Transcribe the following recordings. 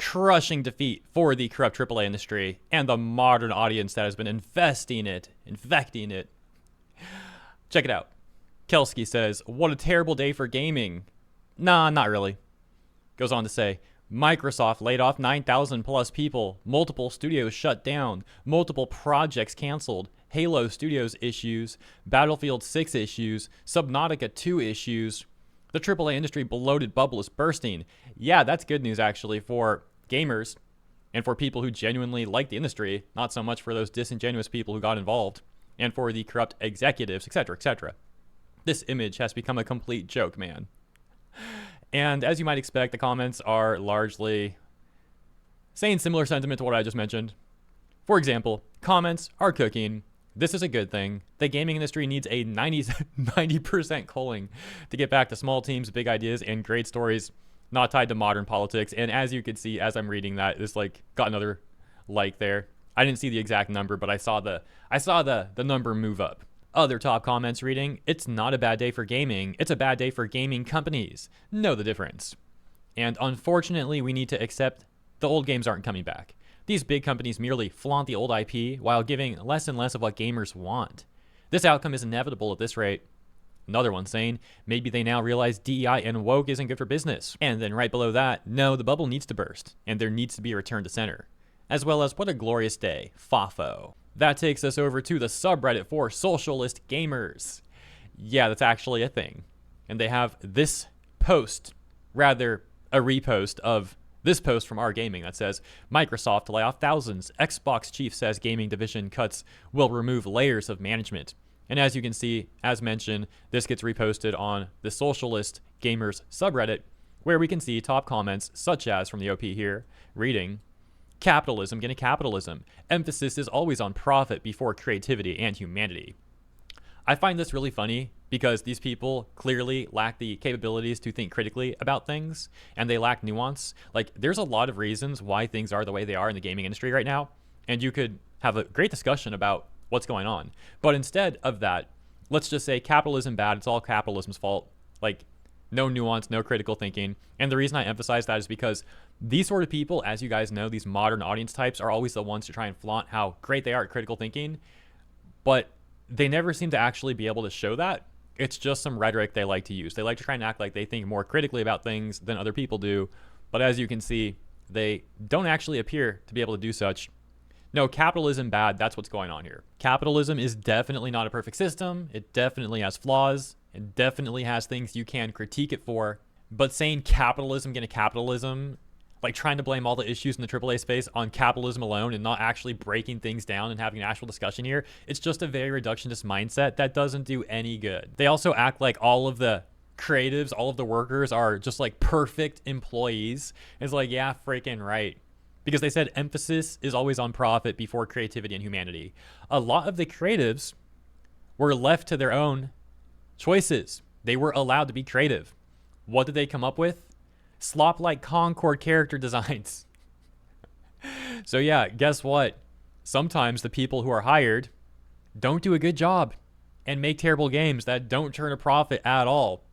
crushing defeat for the corrupt AAA industry and the modern audience that has been infecting it. Check it out. Kelski says, what a terrible day for gaming. Nah, not really. Goes on to say, Microsoft laid off 9,000 plus people, multiple studios shut down, multiple projects canceled, Halo Studios issues, Battlefield 6 issues, Subnautica 2 issues. The AAA industry bloated bubble is bursting. Yeah, that's good news actually for gamers and for people who genuinely like the industry, not so much for those disingenuous people who got involved, and for the corrupt executives, etc., etc. This image has become a complete joke, man. And as you might expect, the comments are largely saying similar sentiment to what I just mentioned. For example, comments are cooking. This is a good thing. The gaming industry needs a 90% culling to get back to small teams, big ideas, and great stories not tied to modern politics. And as you can see, as I'm reading that, it's like got another like there. I didn't see the exact number, but I saw the number move up. Other top comments reading, it's not a bad day for gaming, it's a bad day for gaming companies. Know the difference. And unfortunately, we need to accept the old games aren't coming back. These big companies merely flaunt the old IP while giving less and less of what gamers want. This outcome is inevitable at this rate. Another one saying, maybe they now realize DEI and woke isn't good for business. And then right below that, no, the bubble needs to burst, and there needs to be a return to center. As well as, what a glorious day, FAFO. That takes us over to the subreddit for socialist gamers. Yeah, that's actually a thing. And they have this post, rather a repost of this post from R Gaming that says, Microsoft to lay off thousands. Xbox chief says gaming division cuts will remove layers of management. And as you can see, as mentioned, this gets reposted on the socialist gamers subreddit, where we can see top comments such as from the OP here, reading, Capitalism getting capitalism. Emphasis is always on profit before creativity and humanity. I find this really funny because these people clearly lack the capabilities to think critically about things, and they lack nuance. Like, there's a lot of reasons why things are the way they are in the gaming industry right now, and you could have a great discussion about what's going on. But instead of that, let's just say capitalism bad, it's all capitalism's fault. Like, no nuance, no critical thinking. And the reason I emphasize that is because these sort of people, as you guys know, these modern audience types are always the ones to try and flaunt how great they are at critical thinking, but they never seem to actually be able to show that. It's just some rhetoric they like to use. They like to try and act like they think more critically about things than other people do, but as you can see, they don't actually appear to be able to do such. No, capitalism bad, that's what's going on here. Capitalism is definitely not a perfect system. It definitely has flaws. It definitely has things you can critique it for. But saying capitalism getting capitalism, like trying to blame all the issues in the AAA space on capitalism alone and not actually breaking things down and having an actual discussion here, it's just a very reductionist mindset that doesn't do any good. They also act like all of the creatives, all of the workers are just like perfect employees. It's like, yeah, freaking right. Because they said emphasis is always on profit before creativity and humanity. A lot of the creatives were left to their own choices. They were allowed to be creative. What did they come up with? Slop-like Concord character designs. So yeah, guess what? Sometimes the people who are hired don't do a good job and make terrible games that don't turn a profit at all.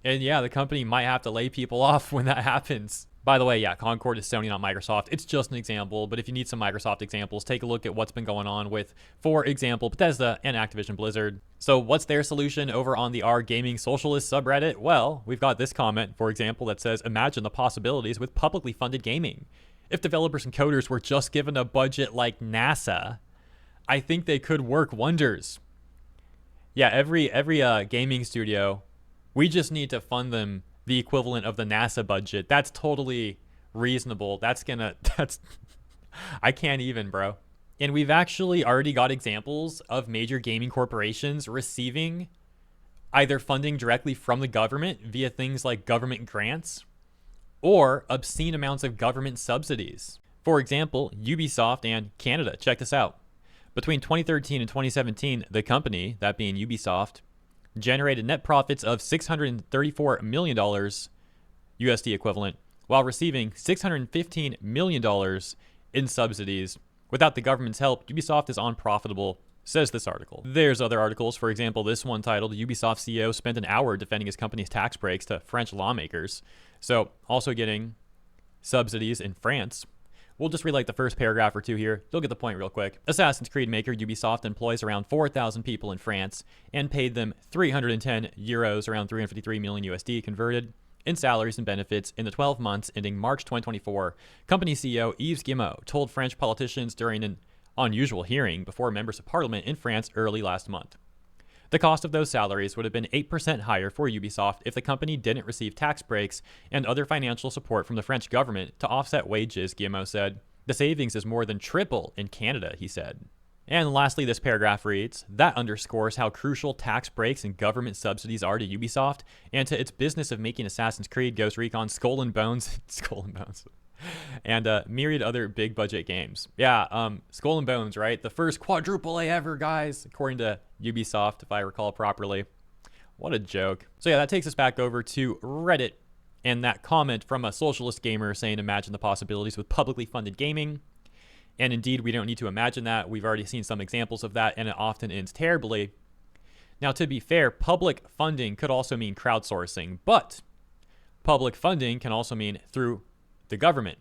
And yeah, the company might have to lay people off when that happens. By the way, yeah, Concord is Sony, not Microsoft. It's just an example, but if you need some Microsoft examples, take a look at what's been going on with, for example, Bethesda and Activision Blizzard. So what's their solution over on the R Gaming Socialist subreddit? Well, we've got this comment, for example, that says, imagine the possibilities with publicly funded gaming. If developers and coders were just given a budget like NASA, I think they could work wonders. Yeah, every gaming studio, we just need to fund them the equivalent of the NASA budget. That's totally reasonable. I can't even, bro. And we've actually already got examples of major gaming corporations receiving either funding directly from the government via things like government grants or obscene amounts of government subsidies. For example, Ubisoft and Canada. Check this out. Between 2013 and 2017, the company, that being Ubisoft, generated net profits of $634 million USD equivalent, while receiving $615 million in subsidies. Without the government's help, Ubisoft is unprofitable, says this article. There's other articles, for example, this one titled, Ubisoft CEO spent an hour defending his company's tax breaks to French lawmakers. So also getting subsidies in France. We'll just read like the first paragraph or two here. You'll get the point real quick. Assassin's Creed maker Ubisoft employs around 4,000 people in France and paid them 310 euros, around 353 million USD converted, in salaries and benefits in the 12 months ending March 2024. Company CEO Yves Guillemot told French politicians during an unusual hearing before members of parliament in France early last month. The cost of those salaries would have been 8% higher for Ubisoft if the company didn't receive tax breaks and other financial support from the French government to offset wages, Guillemot said. The savings is more than triple in Canada, he said. And lastly, this paragraph reads, that underscores how crucial tax breaks and government subsidies are to Ubisoft and to its business of making Assassin's Creed, Ghost Recon, Skull and Bones, and myriad other big budget games. Yeah, Skull and Bones, right? The first quadruple A ever, guys, according to Ubisoft, if I recall properly. What a joke. So yeah, that takes us back over to Reddit and that comment from a socialist gamer saying, imagine the possibilities with publicly funded gaming. And indeed, we don't need to imagine that. We've already seen some examples of that, and it often ends terribly. Now, to be fair, public funding could also mean crowdsourcing, but public funding can also mean through the government.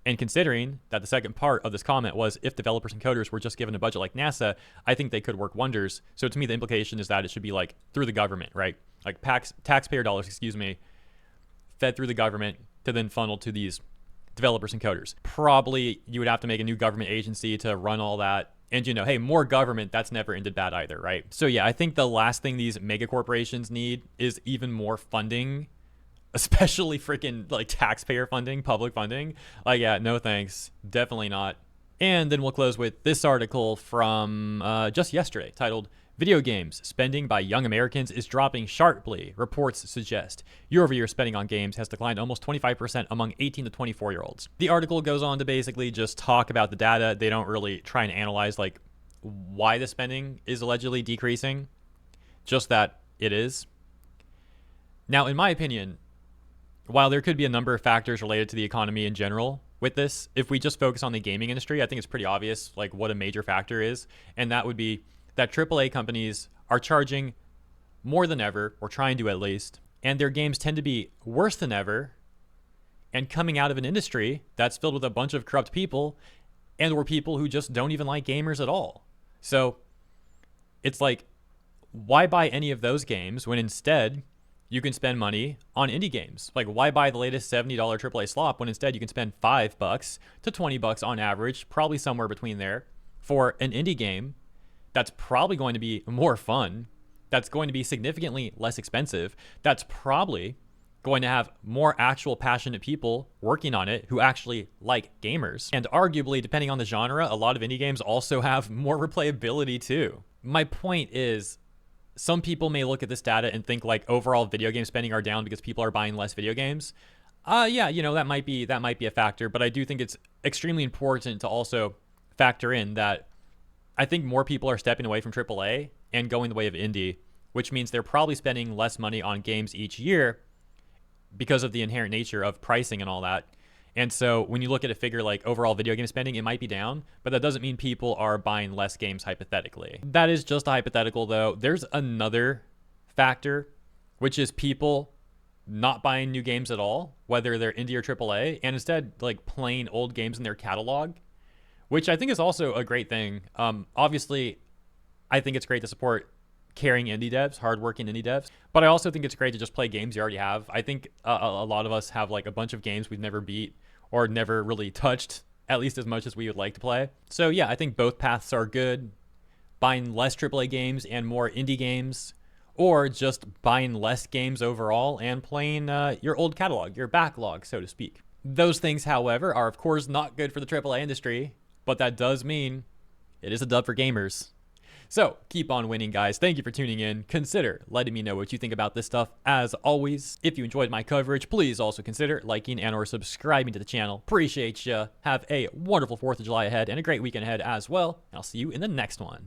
And considering that the second part of this comment was if developers and coders were just given a budget like NASA, I think they could work wonders. So to me, the implication is that it should be like through the government, right? Like taxpayer dollars, fed through the government to then funnel to these developers and coders. Probably you would have to make a new government agency to run all that. And hey, more government, that's never ended bad either, right? So yeah, I think the last thing these mega corporations need is even more funding, especially freaking like taxpayer funding, public funding. Like, yeah, no thanks. Definitely not. And then we'll close with this article from just yesterday titled, Video games spending by young Americans is dropping sharply, reports suggest. Year-over-year spending on games has declined almost 25% among 18 to 24-year-olds. The article goes on to basically just talk about the data. They don't really try and analyze like why the spending is allegedly decreasing, just that it is. Now, in my opinion, while there could be a number of factors related to the economy in general with this, if we just focus on the gaming industry, I think it's pretty obvious like what a major factor is, and that would be that AAA companies are charging more than ever, or trying to at least, and their games tend to be worse than ever, and coming out of an industry that's filled with a bunch of corrupt people, and or people who just don't even like gamers at all. So it's like, why buy any of those games when instead you can spend money on indie games? Like, why buy the latest $70 AAA slop when instead you can spend $5 to $20 on average, probably somewhere between there, for an indie game that's probably going to be more fun, that's going to be significantly less expensive, that's probably going to have more actual passionate people working on it who actually like gamers. And arguably, depending on the genre, a lot of indie games also have more replayability too. My point is, some people may look at this data and think like overall video game spending are down because people are buying less video games. Yeah, that might be a factor, but I do think it's extremely important to also factor in that I think more people are stepping away from AAA and going the way of indie, which means they're probably spending less money on games each year because of the inherent nature of pricing and all that. And so when you look at a figure like overall video game spending, it might be down, but that doesn't mean people are buying less games hypothetically. That is just a hypothetical though. There's another factor, which is people not buying new games at all, whether they're indie or AAA, and instead like playing old games in their catalog, which I think is also a great thing. Obviously, I think it's great to support caring indie devs, hardworking indie devs, but I also think it's great to just play games you already have. I think a lot of us have like a bunch of games we've never beat or never really touched, at least as much as we would like to play. So yeah, I think both paths are good. Buying less AAA games and more indie games, or just buying less games overall and playing your old catalog, your backlog, so to speak. Those things, however, are of course not good for the AAA industry, but that does mean it is a dub for gamers. So keep on winning, guys. Thank you for tuning in. Consider letting me know what you think about this stuff. As always, if you enjoyed my coverage, please also consider liking and or subscribing to the channel. Appreciate ya. Have a wonderful 4th of July ahead and a great weekend ahead as well. And I'll see you in the next one.